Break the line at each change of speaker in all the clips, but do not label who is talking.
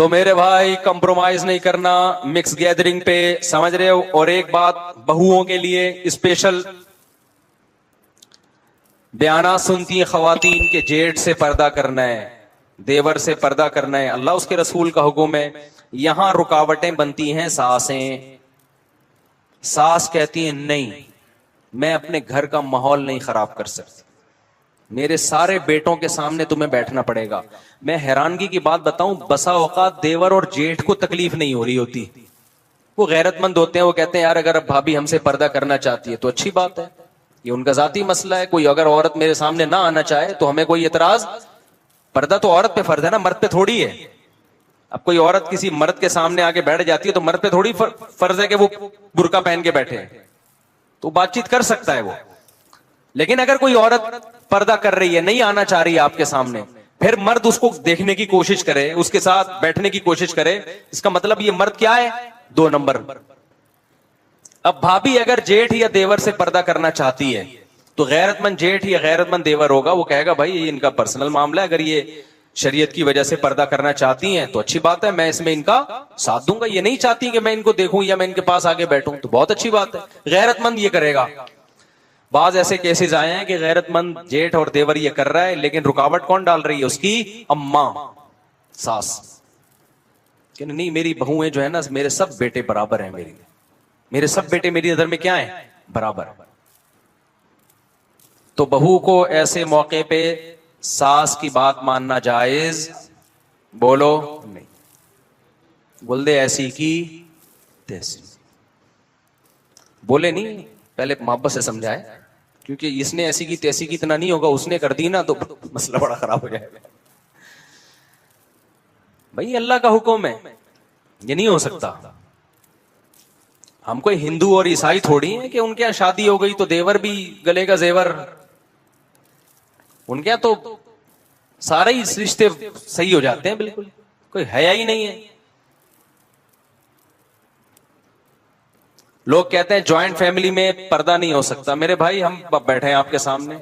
तो मेरे भाई कंप्रोमाइज नहीं करना मिक्स गैदरिंग पे, समझ रहे हो। और एक बात बहुओं के लिए स्पेशल, बयाना सुनती है खवातीन के जेठ से पर्दा करना है, देवर से पर्दा करना है, अल्लाह उसके रसूल का हुक्म है। यहां रुकावटें बनती हैं सासें। सास कहती है नहीं, मैं अपने घर का माहौल नहीं खराब कर सकती, मेरे सारे बेटों के सामने तुम्हें बैठना पड़ेगा। मैं हैरानगी की बात बताऊं, बसा औकात देवर और जेठ को तकलीफ नहीं हो रही होती, वो गैरतमंद होते हैं। वो कहते हैं यार अगर भाभी हमसे पर्दा करना चाहती है तो अच्छी बात है, ये उनका जाती मसला है। कोई अगर औरत मेरे सामने ना आना चाहे तो हमें कोई एतराज, पर्दा तो औरत पे फर्ज है ना, मर्द पे थोड़ी है। अब कोई औरत किसी मर्द के सामने आके बैठ जाती है तो मर्द पे थोड़ी फर्ज है कि वो बुर्का पहन के बैठे, तो बातचीत कर सकता है वो। लेकिन अगर कोई औरत पर्दा कर रही है, नहीं आना चाह रही है आपके सामने, फिर मर्द उसको देखने की कोशिश करे, उसके साथ बैठने की कोशिश करे, इसका मतलब ये मर्द क्या है, 2 नंबर। अब भाभी अगर जेठ या देवर से पर्दा करना चाहती है तो गैरतमंद जेठ या गैरतमंद देवर होगा, वो कहेगा भाई ये इनका पर्सनल मामला है, अगर ये शरीयत की वजह से पर्दा करना चाहती हैं तो अच्छी बात है, मैं इसमें इनका साथ दूंगा। ये नहीं चाहती कि मैं इनको देखूं या मैं इनके पास आगे बैठूं तो बहुत अच्छी बात है, गैरतमंद ये करेगा। बाज ऐसे केसेस आए हैं कि गैरतमंद जेठ और देवर ये कर रहा है, लेकिन रुकावट कौन डाल रही है, उसकी अम्मा, सास। कि नहीं मेरी बहुएं जो है ना, मेरे सब बेटे बराबर हैं, मेरे सब बेटे मेरी नजर में क्या है, बराबर। तो बहू को ऐसे मौके पे सास की बात मानना जायज, बोलो नहीं, बोल दे ऐसी की तैसी, बोले नहीं, पहले मोहब्बत से समझाए, क्योंकि इसने ऐसी की तैसी की इतना नहीं होगा, उसने कर दी ना तो मसला बड़ा खराब हो जाएगा। भाई अल्लाह का हुक्म है, ये नहीं हो सकता। हम कोई हिंदू और ईसाई थोड़ी हैं कि उनके यहां शादी हो गई तो देवर भी गले का जेवर, उनके यहां तो सारे ही रिश्ते सही हो जाते हैं, बिल्कुल कोई हया ही नहीं है। लोग कहते हैं ज्वाइंट फैमिली में पर्दा नहीं हो सकता। मेरे भाई हम बैठे हैं आपके सामने,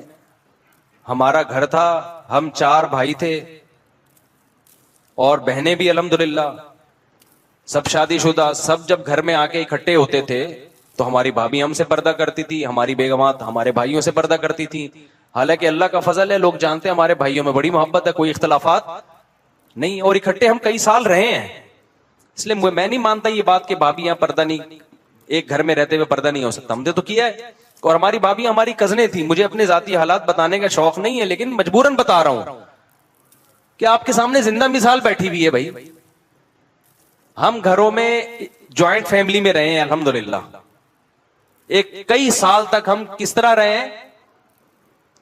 हमारा घर था, हम 4 भाई थे और बहनें भी अल्हम्दुलिल्लाह, सब शादीशुदा। सब जब घर में आके इकट्ठे होते थे तो हमारी भाभी हमसे पर्दा करती थी, हमारी बेगमात हमारे भाइयों से पर्दा करती थी। हालांकि अल्लाह का फजल है, लोग जानते हैं हमारे भाइयों में बड़ी मोहब्बत है, कोई इख्तलाफात नहीं, और इकट्ठे हम कई साल रहे हैं। इसलिए मैं नहीं मानता ये बात कि भाभी पर्दा नहीं, एक घर में रहते हुए पर्दा नहीं हो सकता, हमने तो किया है। और हमारी भाभी हमारी कजने थी, मुझे अपने जाती हालात बताने का शौक नहीं है, लेकिन मजबूरन बता रहा हूं कि आपके सामने जिंदा मिसाल बैठी हुई है। भाई हम घरों में ज्वाइंट फैमिली में रहे हैं अल्हम्दुलिल्लाह, एक कई साल तक हम किस तरह रहे हैं,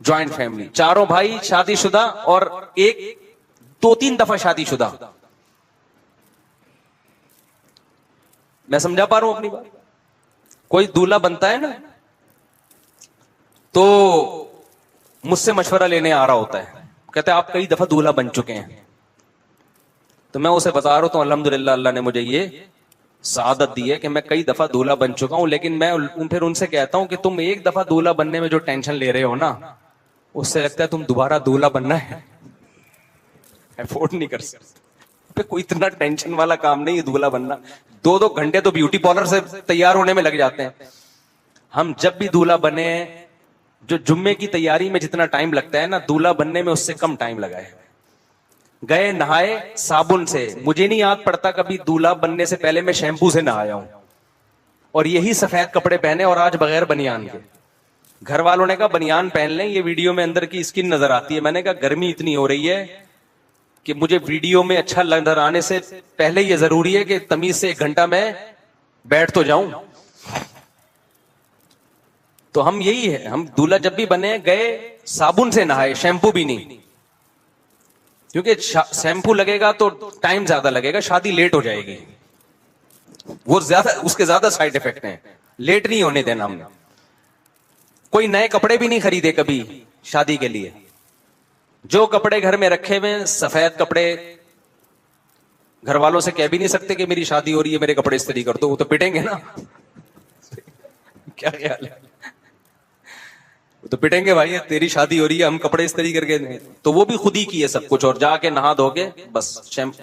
ज्वाइंट फैमिली, चारों भाई शादीशुदा और एक 2-3 दफा शादीशुदा। मैं समझा पा रहा हूं अपनी बात। कोई दूल्हा बनता है ना तो मुझसे मशवरा लेने आ रहा होता है, कहते हैं आप कई दफा दूल्हा बन चुके हैं, तो मैं उसे बता रहा हूं अल्हम्दुलिल्लाह अल्लाह ने मुझे ये सादत दी है कि मैं कई दफा दूल्हा बन चुका हूं। लेकिन मैं फिर उनसे कहता हूं कि तुम एक दफा दूल्हा बनने में जो टेंशन ले रहे हो ना, उससे लगता है तुम दोबारा दूल्हा बनना है अफोर्ड नहीं कर सकते। कोई इतना टेंशन वाला काम नहीं है दूल्हा बनना। 2-2 घंटे तो ब्यूटी पार्लर से तैयार होने में लग जाते हैं। हम जब भी दूल्हा बने, जो जुम्मे की तैयारी में जितना टाइम लगता है ना, दूल्हा बनने में उससे कम टाइम लगा है। गए नहाए साबुन से, मुझे नहीं याद पड़ता कभी दूल्हा बनने से पहले मैं शैम्पू से नहाया हूं, और यही सफेद कपड़े पहने, और आज बगैर बनियान के। घर वालों ने कहा बनियान पहन लें, ये वीडियो में अंदर की स्किन नजर आती है। मैंने कहा गर्मी इतनी हो रही है कि मुझे वीडियो में अच्छा नजर आने से पहले ये जरूरी है कि तमीज से 1 घंटा मैं बैठ तो जाऊं। तो हम यही है, हम दूल्हा जब भी बने गए साबुन से नहाए, शैम्पू भी नहीं, क्योंकि शैम्पू लगेगा तो टाइम ज्यादा लगेगा, शादी लेट हो जाएगी, वो ज्यादा, उसके ज्यादा साइड इफेक्ट हैं, लेट नहीं होने देना हमने। कोई नए कपड़े भी नहीं खरीदे कभी शादी के लिए, जो कपड़े घर में रखे हुए सफेद कपड़े, घर वालों से कह भी नहीं सकते कि मेरी शादी हो रही है मेरे कपड़े इस्त्री कर दो, वो तो पिटेंगे ना क्या ख्याल है, तो पिटेंगे भाई, तेरी शादी हो रही है, हम कपड़े इस्त्री करके दें। तो वो भी खुद ही किए सब कुछ, और जाके नहा धो के बस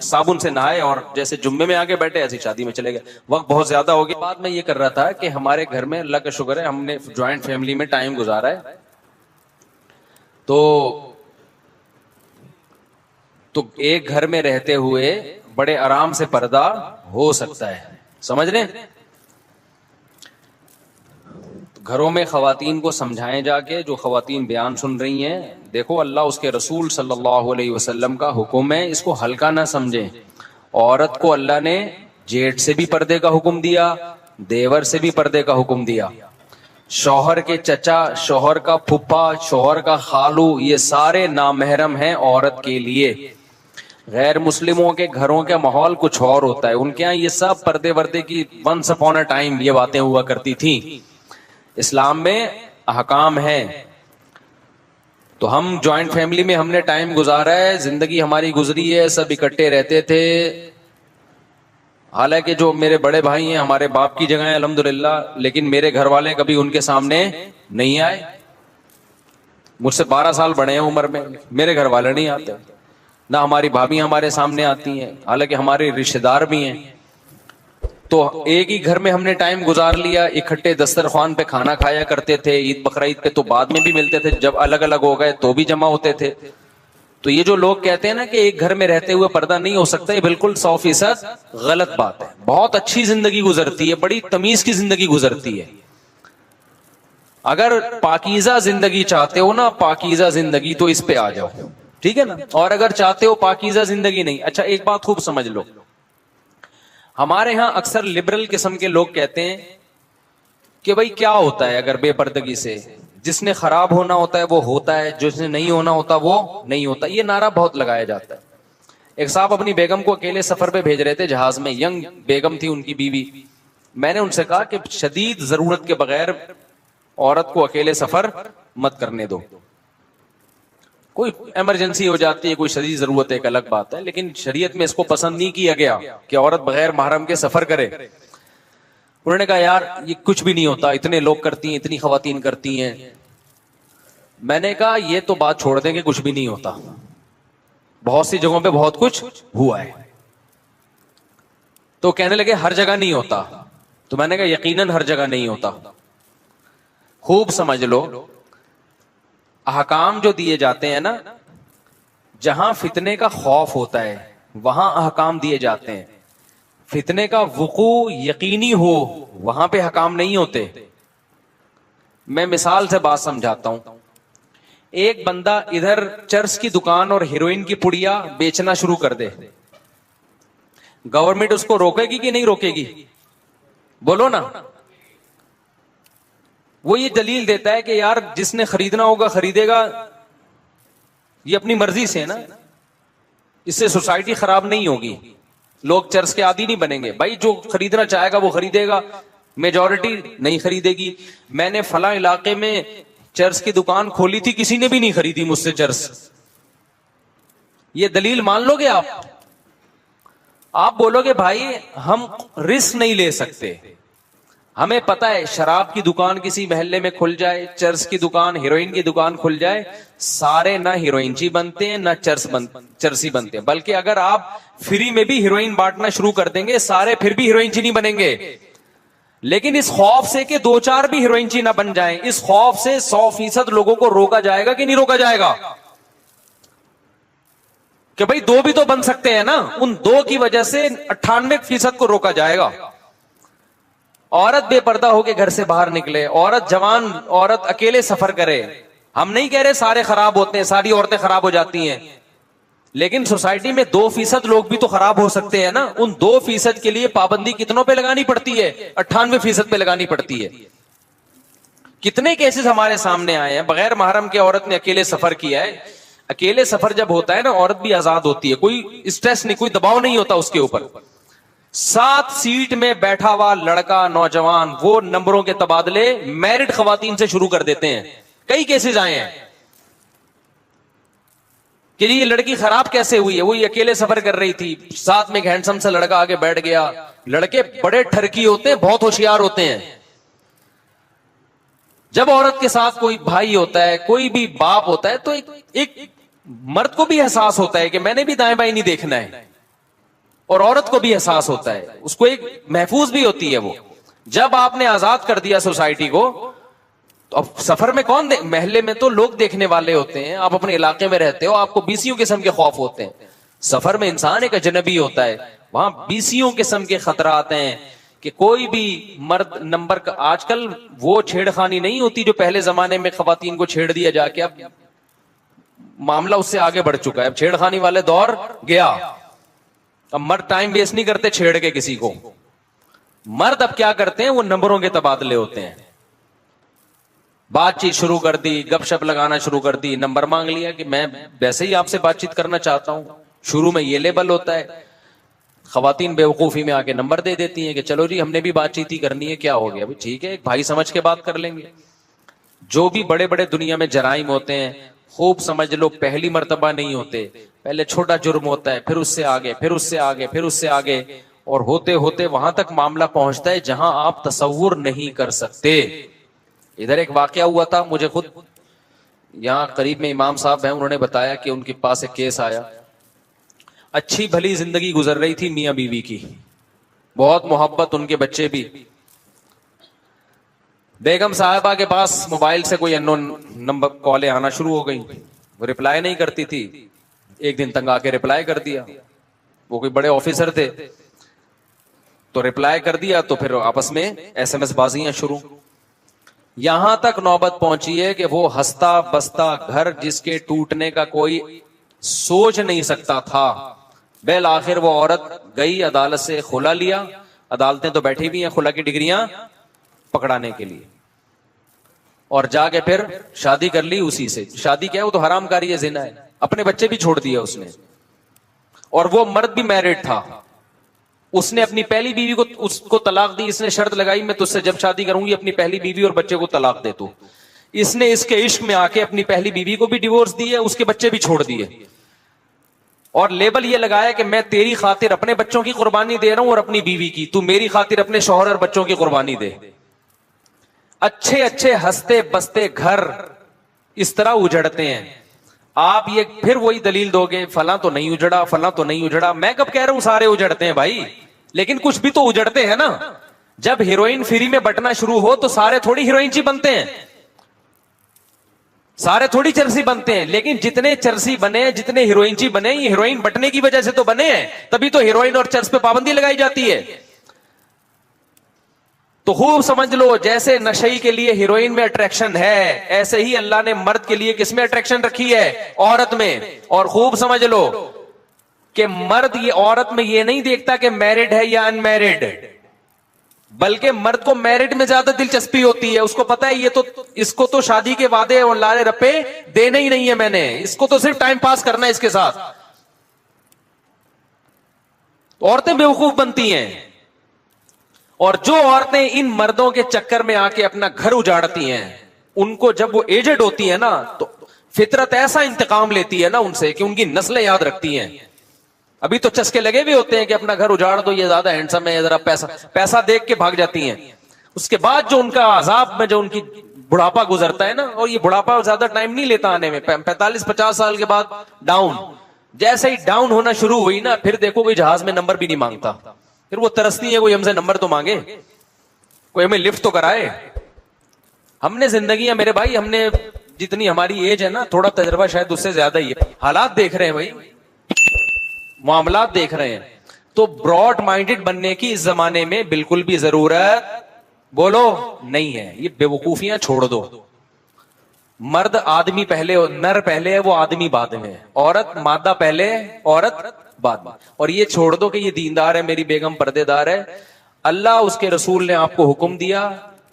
साबुन से नहाए और जैसे जुम्मे में आके बैठे ऐसी शादी में चले गए। वक्त बहुत ज्यादा हो गया। बाद में ये कर रहा था कि हमारे घर में अल्लाह का शुक्र है हमने ज्वाइंट फैमिली में टाइम गुजारा है, तो एक घर में रहते हुए बड़े आराम से पर्दा हो सकता है, समझ रहे? घरों में खवातीन को समझाएं जाके, जो खवातीन बयान सुन रही हैं, देखो अल्लाह उसके रसूल सल्लल्लाहु अलैहि वसल्लम का हुक्म है, इसको हल्का ना समझें। औरत को अल्लाह ने जेठ से भी पर्दे का हुक्म दिया, देवर से भी पर्दे का हुक्म दिया। शौहर के चचा, शौहर का फुप्पा, शौहर का खालू, ये सारे नामहरम हैं औरत के लिए। गैर मुस्लिमों के घरों का माहौल कुछ और होता है, उनके यहाँ ये सब पर्दे वर्दे की वंस अपॉन अ टाइम ये बातें हुआ करती थी। इस्लाम में अहकाम है। तो हम जॉइंट फैमिली में हमने टाइम गुजारा है, जिंदगी हमारी गुजरी है, सब इकट्ठे रहते थे। हालांकि जो मेरे बड़े भाई हैं हमारे बाप की जगह है अल्हम्दुलिल्लाह, लेकिन मेरे घर वाले कभी उनके सामने नहीं आए। मुझसे 12 साल बड़े हैं उम्र में, मेरे घर वाले नहीं आते, ना हमारी भाभी हमारे सामने आती हैं, हालांकि हमारे रिश्तेदार भी हैं। तो एक ही घर में हमने टाइम गुजार लिया, इकट्ठे दस्तरखान पे खाना खाया करते थे। ईद बकरीद पे तो बाद में भी मिलते थे, जब अलग अलग हो गए तो भी जमा होते थे। तो ये जो लोग कहते हैं ना कि एक घर में रहते हुए पर्दा नहीं हो सकता, ये बिल्कुल 100% गलत बात है। बहुत अच्छी जिंदगी गुजरती है, बड़ी तमीज की जिंदगी गुजरती है। अगर पाकीज़ा जिंदगी चाहते हो ना, पाकीज़ा जिंदगी, तो इस पे आ जाओ, ठीक है ना। और अगर चाहते हो पाकीज़ा जिंदगी नहीं, अच्छा एक बात खूब समझ लो, हमारे यहां अक्सर लिबरल किस्म के लोग कहते हैं कि भाई क्या होता है अगर बेपर्दगी से, जिसने खराब होना होता है वो होता है, जिसने नहीं होना होता वो नहीं होता। ये नारा बहुत लगाया जाता है। एक साहब अपनी बेगम को अकेले सफर पे भेज रहे थे जहाज में, यंग बेगम थी उनकी बीवी। मैंने उनसे कहा कि शदीद जरूरत के बगैर औरत को अकेले सफर मत करने दो। कोई इमरजेंसी हो जाती है, कोई शदीद जरूरत है, एक अलग बात है, लेकिन शरीयत में इसको पसंद नहीं किया गया कि औरत बगैर महरम के सफर करे। उन्होंने कहा यार ये कुछ भी नहीं होता, इतने लोग करती हैं, इतनी खवातीन करती हैं। मैंने कहा ये तो बात छोड़ दें कि कुछ भी नहीं होता, बहुत सी जगहों पे बहुत कुछ हुआ है। तो कहने लगे हर जगह नहीं होता। तो मैंने कहा यकीनन हर जगह नहीं होता। खूब समझ लो, अहकाम जो दिए जाते हैं ना, जहां फितने का खौफ होता है वहां अहकाम दिए जाते हैं। फितने का वुकू यकीनी हो वहां पे अहकाम नहीं होते। मैं मिसाल से बात समझाता हूं। एक बंदा इधर चर्स की दुकान और हीरोइन की पुड़िया बेचना शुरू कर दे, गवर्नमेंट उसको रोकेगी कि नहीं रोकेगी? बोलो ना। वो ये दलील देता है कि यार जिसने खरीदना होगा खरीदेगा, ये अपनी मर्जी से है ना, इससे सोसाइटी खराब नहीं होगी, लोग चर्च के आदी नहीं बनेंगे। भाई जो खरीदना चाहेगा वो खरीदेगा, मेजॉरिटी नहीं खरीदेगी। मैंने फला इलाके में चर्च की दुकान खोली थी, किसी ने भी नहीं खरीदी मुझसे चर्च। ये दलील मान लोगे आप बोलोगे भाई हम रिस्क नहीं ले सकते। हमें पता है शराब की दुकान किसी मोहल्ले में खुल जाए, चर्च की दुकान, हीरोइन की दुकान खुल जाए, सारे ना हीरोइनची बनते हैं ना चर्सी बनते हैं। बल्कि अगर आप फ्री में भी हीरोइन बांटना शुरू कर देंगे, सारे फिर भी हीरोइनची नहीं बनेंगे। लेकिन इस खौफ से कि 2-4 भी हीरोइनची ना बन जाएं, इस खौफ से 100% लोगों को रोका जाएगा कि नहीं रोका जाएगा? कि भाई 2 भी तो बन सकते हैं ना। उन 2 की वजह से 98% को रोका जाएगा। औरत बेपर्दा होकर घर से बाहर निकले, औरत जवान औरत अकेले सफर करे। हम नहीं कह रहे सारे खराब होते हैं, सारी औरतें खराब हो जाती हैं, लेकिन सोसाइटी में 2% लोग भी तो खराब हो सकते हैं ना। उन 2% के लिए पाबंदी कितनों पे लगानी पड़ती है? 98% पे लगानी पड़ती है। कितने केसेस हमारे सामने आए हैं, बगैर महरम के औरत ने अकेले सफर किया है। अकेले सफर जब होता है ना, औरत भी आजाद होती है, कोई स्ट्रेस नहीं, कोई दबाव नहीं होता उसके ऊपर। 7 सीट में बैठा हुआ लड़का नौजवान वो नंबरों के तबादले मैरिड खवातीन से शुरू कर देते हैं। कई केसेस आए हैं कि ये लड़की खराब कैसे हुई है, वो ये अकेले सफर कर रही थी, साथ में एक हैंडसम सा लड़का आगे बैठ गया। लड़के बड़े ठरकी होते हैं, बहुत होशियार होते हैं। जब औरत के साथ कोई भाई होता है, कोई भी बाप होता है, तो एक मर्द को भी एहसास होता है कि मैंने भी दाएं बाएं नहीं देखना है, और औरत को भी एहसास होता है, उसको एक महफूज भी होती है वो। जब आपने आजाद कर दिया सोसाइटी को, तो अब सफर में कौन महल्ले में तो लोग देखने वाले होते हैं, आप अपने इलाके में रहते हो, आपको बीसियों किस्म के खौफ होते हैं। सफर में इंसान एक अजनबी होता है, वहां बीसियों किस्म के खतरा आते हैं कि कोई भी मर्द नंबर का, आजकल वो छेड़खानी नहीं होती जो पहले जमाने में खवातीन को छेड़ दिया जाके, अब मामला उससे आगे बढ़ चुका है। अब छेड़खानी वाले दौर गया, अब मर्द टाइम वेस्ट नहीं करते छेड़ के किसी को। मर्द अब क्या करते हैं, वो नंबरों के तबादले होते हैं। बातचीत शुरू कर दी, गपशप लगाना शुरू कर दी, नंबर मांग लिया कि मैं वैसे ही आपसे बातचीत करना चाहता हूं। शुरू में ये लेबल होता है, खवातीन बेवकूफी में आके नंबर दे देती हैं कि चलो जी हमने भी बातचीत ही करनी है, क्या हो गया भाई, ठीक है एक भाई समझ के बात कर लेंगे। जो भी बड़े बड़े दुनिया में जराइम होते हैं, खूब समझ लो, पहली मर्तबा नहीं होते, पहले छोटा जुर्म होता है, फिर उससे आगे, फिर उससे आगे, फिर उससे आगे, और होते होते वहां तक मामला पहुंचता है जहां आप तसव्वुर नहीं कर सकते। इधर एक वाकया हुआ था, मुझे खुद यहाँ करीब में इमाम साहब हैं, उन्होंने बताया कि उनके पास एक केस आया। अच्छी भली जिंदगी गुजर रही थी मियां बीवी की, बहुत मोहब्बत, उनके बच्चे भी। बेगम साहिबा के पास मोबाइल से कोई अननोन नंबर कॉलें आना शुरू हो गई, वो रिप्लाई नहीं करती थी। एक दिन तंग आके रिप्लाई कर दिया, वो कोई बड़े ऑफिसर थे, तो रिप्लाई कर दिया, तो फिर आपस में एसएमएस बाजियां शुरू। यहां तक नौबत पहुंची है कि वो हंसता बसता घर जिसके टूटने का कोई सोच नहीं सकता था, बेल आखिर वो औरत गई अदालत से खुला लिया। अदालतें तो बैठी हुई हैं खुला की डिग्रियां पकड़ाने के लिए, और जाके फिर शादी कर ली उसी से। शादी क्या है, वो तो हरामकारी है, जिना है। अपने बच्चे भी छोड़ दिए उसने, और वो मर्द भी मैरिड था। उसने अपनी पहली बीवी को उसको तलाक दी, इसने शर्त लगाई मैं तुझसे जब शादी करूंगी अपनी पहली बीवी और बच्चे को तलाक दे तू। इसने इसके इश्क में आके अपनी पहली बीवी को भी डिवोर्स दिए, उसके बच्चे भी छोड़ दिए, और लेबल ये लगाया कि मैं तेरी खातिर अपने बच्चों की कुर्बानी दे रहा हूं और अपनी बीवी की, तू मेरी खातिर अपने शौहर और बच्चों की कुर्बानी दे। अच्छे अच्छे हंसते बसते घर इस तरह उजड़ते हैं। आप ये फिर वही दलील दोगे, फला तो नहीं उजड़ा, फला तो नहीं उजड़ा। मैं कब कह रहा हूं सारे उजड़ते हैं भाई, लेकिन कुछ भी तो उजड़ते हैं ना। जब हीरोइन फ्री में बटना शुरू हो तो सारे थोड़ी हीरोइनची बनते हैं, सारे थोड़ी चरसी बनते हैं। लेकिन जितने चरसी बने, जितने हीरोइनची बने, ये हीरोइन बटने की वजह से तो बने हैं, तभी तो हीरोइन और चर्च पे पाबंदी लगाई जाती है। तो खूब समझ लो, जैसे नशई के लिए हीरोइन में अट्रैक्शन है, ऐसे ही अल्लाह ने मर्द के लिए किसमें अट्रैक्शन रखी है, औरत में। और खूब समझ लो कि मर्द ये औरत में ये नहीं देखता कि मैरिड है या अनमैरिड, बल्कि मर्द को मैरिड में ज्यादा दिलचस्पी होती है। उसको पता है ये तो, इसको तो शादी के वादे और लारे रप्पे देने ही नहीं है मैंने, इसको तो सिर्फ टाइम पास करना है इसके साथ। औरतें बेवकूफ बनती हैं, और जो औरतें इन मर्दों के चक्कर में आके अपना घर उजाड़ती हैं, उनको जब वो एजेड होती है ना, तो फितरत ऐसा इंतकाम लेती है ना उनसे कि उनकी नस्लें याद रखती हैं। अभी तो चस्के लगे भी होते हैं कि अपना घर उजाड़ दो, ये ज्यादा हैंडसम है, जरा पैसा देख के भाग जाती हैं। उसके बाद जो उनका अजाब में जो उनकी बुढ़ापा गुजरता है ना, और ये बुढ़ापा ज्यादा टाइम नहीं लेता आने में, 45-50 साल के बाद डाउन। जैसे ही डाउन होना शुरू हुई ना, फिर देखो कोई जहाज में नंबर भी नहीं मांगता, फिर वो तरसती है कोई हमसे नंबर तो मांगे, कोई हमें लिफ्ट तो कराए। हमने जिंदगियां मेरे भाई, हमने जितनी हमारी एज है ना, थोड़ा तजर्बा शायद उससे ज्यादा ही है। हालात देख रहे हैं भाई, मामलात देख रहे हैं, तो ब्रॉड माइंडेड बनने की इस जमाने में बिल्कुल भी जरूरत बोलो नहीं है। ये बेवकूफियां छोड़ दो। मर्द आदमी पहले, नर पहले है, वो आदमी बाद में है। औरत मादा पहले, औरत बाद में। और ये छोड़ दो कि ये दीनदार है, मेरी बेगम पर्देदार है। अल्लाह उसके रसूल ने आपको हुक्म दिया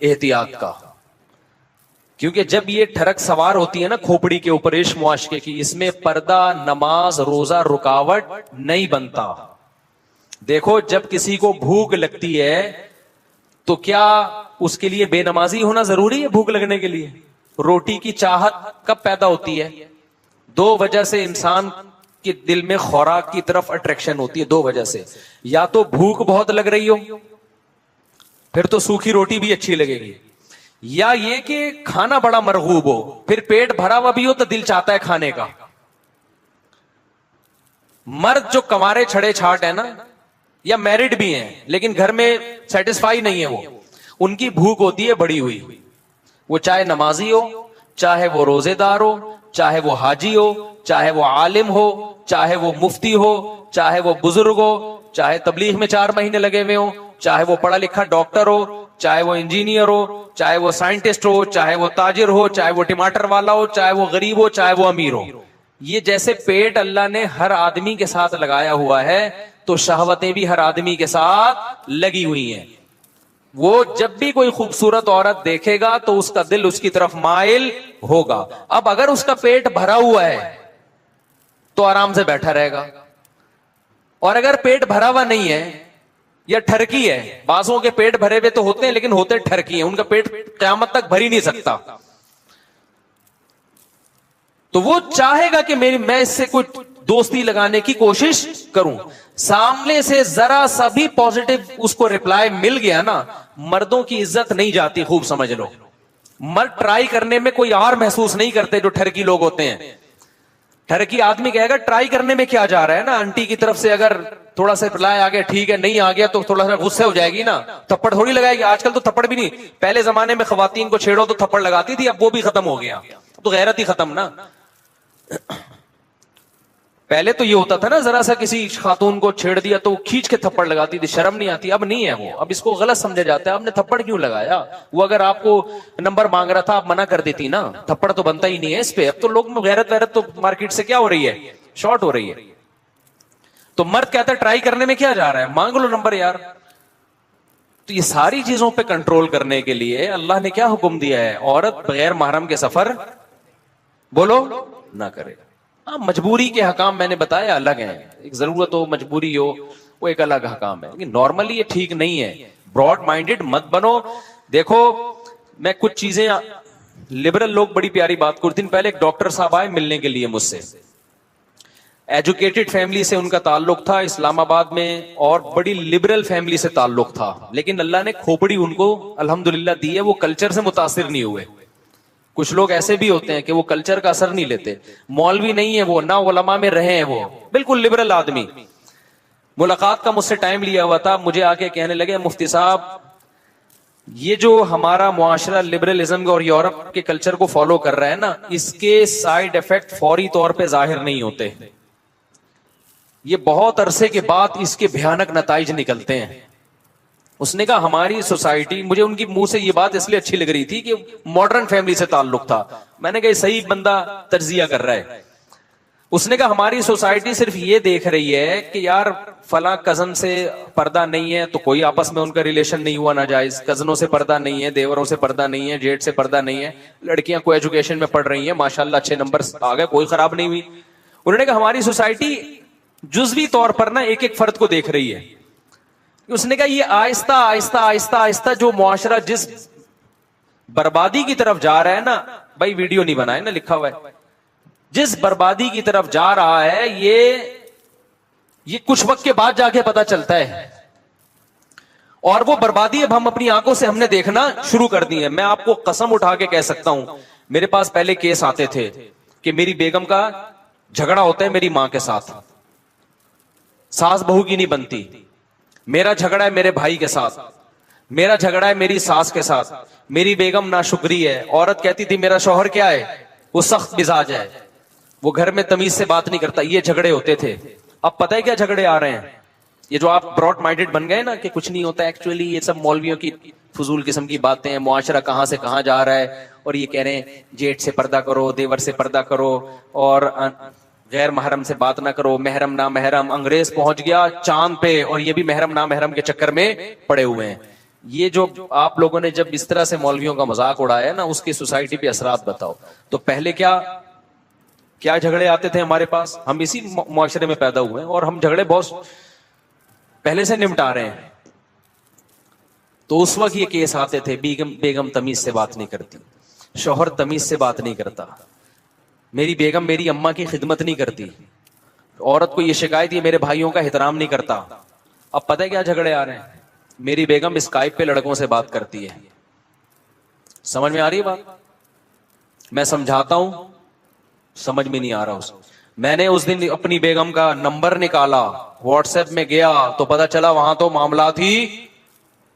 एहतियात का, क्योंकि जब ये ठरक सवार होती है ना खोपड़ी के ऊपर इश्क मुआशके की, इसमें पर्दा, नमाज, रोजा रुकावट नहीं बनता। देखो, जब किसी को भूख लगती है तो क्या उसके लिए बेनमाजी होना जरूरी है? भूख लगने के लिए रोटी की चाहत कब पैदा होती है? दो वजह से इंसान के दिल में खुराक की तरफ अट्रैक्शन होती है, दो वजह से। या तो भूख बहुत लग रही हो, फिर तो सूखी रोटी भी अच्छी लगेगी, या ये कि खाना बड़ा मरगूब हो, फिर पेट भरा हुआ भी हो तो दिल चाहता है खाने का। मर्द जो कमारे छड़े छाट है ना, या मैरिड भी हैं लेकिन घर में सेटिस्फाई नहीं है, वो उनकी भूख होती है बड़ी हुई। वो चाहे नमाजी हो, चाहे वो रोजेदार हो, चाहे वो हाजी हो, चाहे वो आलिम हो, चाहे वो मुफ्ती हो, चाहे वो बुजुर्ग हो, चाहे तबलीग में 4 महीने लगे हुए हो, चाहे वो पढ़ा लिखा डॉक्टर हो, चाहे वो इंजीनियर हो, चाहे वो साइंटिस्ट हो, चाहे वो ताजिर हो, चाहे वो टमाटर वाला हो, चाहे वो गरीब हो, चाहे वो अमीर हो। ये जैसे पेट अल्लाह ने हर आदमी के साथ लगाया हुआ है, तो शहवतें भी हर आदमी के साथ लगी हुई हैं। वो जब भी कोई खूबसूरत औरत देखेगा तो उसका दिल उसकी तरफ माइल होगा। अब अगर उसका पेट भरा हुआ है तो आराम से बैठा रहेगा, और अगर पेट भरा हुआ नहीं है या ठरकी है, बासों के पेट भरे हुए तो होते हैं लेकिन होते ठरकी हैं, उनका पेट क़यामत तक भर ही नहीं सकता। तो वो चाहेगा कि मैं इससे कोई दोस्ती लगाने की कोशिश करूं। सामने से जरा सा भी पॉजिटिव उसको रिप्लाई मिल गया ना, मर्दों की इज्जत नहीं जाती, खूब समझ लो। मर्द ट्राई करने में कोई और महसूस नहीं करते जो ठरकी लोग होते हैं। ठरकी आदमी कहेगा ट्राई करने में क्या जा रहा है ना, आंटी की तरफ से अगर थोड़ा सा रिप्लाई आ गया ठीक है, नहीं आ गया तो थोड़ा सा गुस्से हो जाएगी ना, थप्पड़ थोड़ी लगाएगी। आजकल तो थप्पड़ भी नहीं, पहले जमाने में खवातीन को छेड़ो तो थप्पड़ लगाती थी, अब वो भी खत्म हो गया, तो गैरत ही खत्म ना। पहले तो ये होता था ना, जरा सा किसी खातून को छेड़ दिया तो खींच के थप्पड़ लगाती थी, शर्म नहीं आती। अब नहीं है वो, अब इसको गलत समझा जाता है, आपने थप्पड़ क्यों लगाया? वो अगर आपको नंबर मांग रहा था आप मना कर देती ना, थप्पड़ तो बनता ही नहीं है इस पे। अब तो लोग गैरत वैरत तो मार्केट से क्या हो रही है, शॉर्ट हो रही है। तो मर्द कहता है ट्राई करने में क्या जा रहा है, मांग लो नंबर यार। तो ये सारी चीजों पे कंट्रोल करने के लिए अल्लाह ने क्या हुक्म दिया है, औरत बगैर महरम के सफर बोलो ना करे। हाँ, मजबूरी के हकाम मैंने बताया अलग हैं, एक जरूरत हो, मजबूरी हो, वो एक अलग हकाम है, लेकिन नॉर्मली ये ठीक नहीं है। ब्रॉड माइंडेड मत बनो। देखो, मैं कुछ चीजें, लिबरल लोग बड़ी प्यारी बात करते दिन पहले एक डॉक्टर साहब आए मिलने के लिए मुझसे, एजुकेटेड फैमिली से उनका ताल्लुक था इस्लामाबाद में, और बड़ी लिबरल फैमिली से ताल्लुक था, लेकिन अल्लाह ने खोपड़ी उनको अल्हम्दुलिल्लाह दी है, वो कल्चर से मुतासिर नहीं हुए। कुछ लोग ऐसे भी होते हैं कि वो कल्चर का असर नहीं लेते, मौलवी नहीं है वो, ना उलमा में रहे हैं, वो बिल्कुल लिबरल आदमी। मुलाकात का मुझसे टाइम लिया हुआ था, मुझे आके कहने लगे मुफ्ती साहब ये जो हमारा मुआशरा लिबरलिज्म और यूरोप के कल्चर को फॉलो कर रहा है ना, इसके साइड इफेक्ट फौरी तौर पे जाहिर नहीं होते, ये बहुत अरसे के बाद इसके भयानक नताइज निकलते हैं। उसने कहा हमारी सोसाइटी, मुझे उनकी मुंह से ये बात इसलिए अच्छी लग रही थी कि मॉडर्न फैमिली से ताल्लुक था, मैंने कहा सही बंदा तज्जिया कर रहा है। उसने कहा हमारी सोसाइटी सिर्फ ये देख रही है कि यार फला कजन से पर्दा नहीं है तो कोई आपस में उनका रिलेशन नहीं हुआ नाजायज, कजनों से पर्दा नहीं है, देवरों से पर्दा नहीं है, जेठ से पर्दा नहीं है, लड़कियां को एजुकेशन में पढ़ रही हैं, माशाल्लाह अच्छे नंबर आ गए, कोई खराब नहीं हुई। उन्होंने कहा हमारी सोसाइटी जुज़वी तौर पर ना एक एक फर्द को देख रही है। उसने कहा ये आहिस्ता आहिस्ता आहिस्ता आहिस्ता जो मुआशरा जिस बर्बादी की तरफ जा रहा है ना, भाई वीडियो नहीं बनाए ना, लिखा हुआ है, जिस बर्बादी की तरफ जा रहा है ये कुछ वक्त के बाद जाके पता चलता है, और वो बर्बादी अब हम अपनी आंखों से हमने देखना शुरू कर दी है। मैं आपको कसम उठा के कह सकता हूं, मेरे पास पहले केस आते थे कि मेरी बेगम का झगड़ा होता है मेरी मां के साथ, सास बहू की नहीं बनती, मेरा झगड़ा है मेरे भाई के साथ, मेरा झगड़ा है मेरी सास के साथ, मेरी बेगम नाशुक्री है, औरत कहती थी मेरा शौहर क्या है, वो सख्त मिजाज है, वो घर में तमीज से बात नहीं करता, ये झगड़े होते थे। अब पता है क्या झगड़े आ रहे हैं, ये जो आप ब्रॉड माइंडेड बन गए ना कि कुछ नहीं होता, एक्चुअली ये सब मौलवियों की फजूल किस्म की बातें हैं, मुआशरा कहां से कहां जा रहा है, और ये कह रहे हैं जेठ से पर्दा करो, देवर से पर्दा करो, और गैर महरम से बात ना करो, महरम ना महरम, अंग्रेज पहुंच गया चांद पे और ये भी महरम ना महरम के चक्कर में पड़े हुए हैं। ये जो आप लोगों ने जब इस तरह से मौलवियों का मजाक उड़ाया है ना, उसकी सोसाइटी पे असरात बताओ। तो पहले क्या क्या झगड़े आते थे हमारे पास, हम इसी मुआशरे में पैदा हुए हैं और हम झगड़े बहुत पहले से निपटा रहे हैं। तो उस वक्त ये केस आते थे, बेगम तमीज से बात नहीं करती, शौहर तमीज से बात नहीं करता, मेरी बेगम मेरी अम्मा की खिदमत नहीं करती, औरत को ये शिकायत, ये मेरे भाइयों का एहतराम नहीं करता। अब पता है क्या झगड़े आ रहे हैं, मेरी बेगम स्काइप पे लड़कों से बात करती है, समझ में आ रही है बात? मैं समझाता हूं, समझ में नहीं आ रहा उसको। मैंने उस दिन अपनी बेगम का नंबर निकाला, व्हाट्सएप में गया तो पता चला वहां तो मामला थी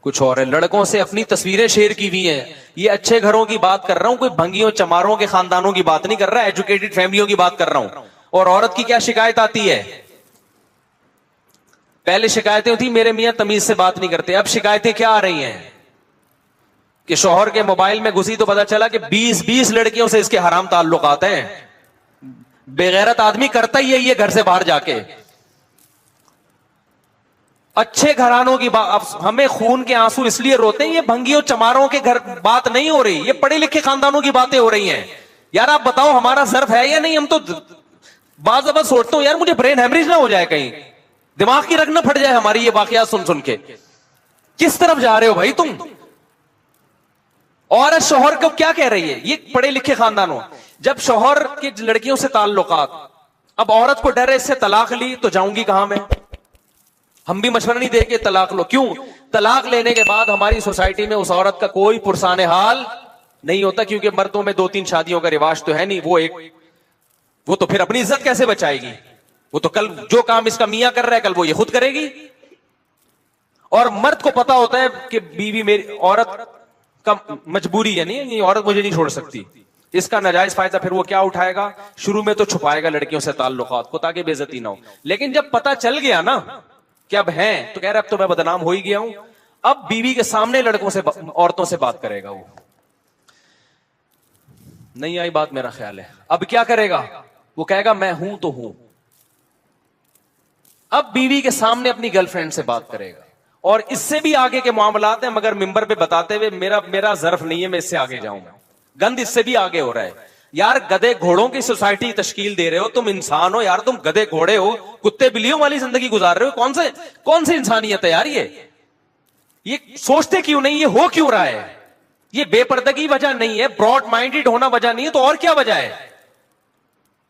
कुछ और है। लड़कों से अपनी तस्वीरें शेयर की हुई हैं। ये अच्छे घरों की बात कर रहा हूं, कोई भंगियों चमारों के खानदानों की बात नहीं कर रहा, एजुकेटेड फैमिलियों की बात कर रहा हूं। और औरत की क्या शिकायत आती है? पहले शिकायतें होती मेरे मियां तमीज से बात नहीं करते, अब शिकायतें क्या आ रही हैं कि शौहर के मोबाइल में घुसी तो पता चला कि 20-20 लड़कियों से इसके हराम ताल्लुकात हैं। बेगैरत आदमी करता ही है ये घर से बाहर जाके। अच्छे घरानों की बात, हमें खून के आंसू इसलिए रोते हैं, ये भंगियों चमारों के घर बात नहीं हो रही, ये पढ़े लिखे खानदानों की बातें हो रही हैं। यार आप बताओ हमारा ज़र्फ है या नहीं? हम तो बाज़ अब सोचते हो यार मुझे ब्रेन हेमरेज ना हो जाए, कहीं दिमाग की रग ना फट जाए हमारी ये वाकयात सुन सुन के। किस तरफ जा रहे हो भाई तुम? औरत शौहर को क्या कह रही है? ये पढ़े लिखे खानदानों, जब शौहर की लड़कियों से ताल्लुकात, अब औरत को डर है इससे तलाक ली तो जाऊंगी कहां मैं, हम भी मशवरा नहीं देंगे तलाक लो। क्यों? तलाक लेने के बाद हमारी सोसाइटी में उस औरत का कोई पुरसाने हाल नहीं होता, क्योंकि मर्दों में 2-3 शादियों का रिवाज तो है नहीं। वो तो फिर अपनी इज्जत कैसे बचाएगी? वो तो कल जो काम इसका मियां कर रहा है कल वो ये खुद करेगी। और मर्द को पता होता है कि बीवी मेरी, औरत का मजबूरी है, नहीं ये औरत मुझे नहीं छोड़ सकती। इसका नाजायज फायदा फिर वो क्या उठाएगा? शुरू में तो छुपाएगा लड़कियों से ताल्लुकात को ताकि बेइज्जती ना हो, लेकिन जब पता चल गया ना कि अब हैं, तो कह रहा अब तो मैं बदनाम हो ही गया हूं, अब बीवी के सामने लड़कों से, औरतों से बात करेगा। वो नहीं आई बात मेरा ख्याल है। अब क्या करेगा? वो कहेगा मैं हूं तो हूं। अब बीवी के सामने अपनी गर्लफ्रेंड से बात करेगा। और इससे भी आगे के मामलात हैं, मगर मिंबर पे बताते हुए मेरा ज़र्फ नहीं है, मैं इससे आगे जाऊंगा। गंद इससे भी आगे हो रहा है। यार गधे घोड़ों की सोसाइटी तश्कील दे रहे हो, तुम इंसान हो यार, तुम गधे घोड़े हो, कुत्ते बिल्लियों वाली जिंदगी गुजार रहे हो। कौन से इंसानियत है यार? ये सोचते क्यों नहीं? ये हो क्यों रहा है? ये बेपर्दगी वजह नहीं है, ब्रॉड माइंडेड होना वजह नहीं है, तो और क्या वजह है?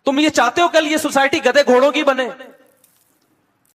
तुम ये चाहते हो कल ये सोसाइटी गधे घोड़ों की बने?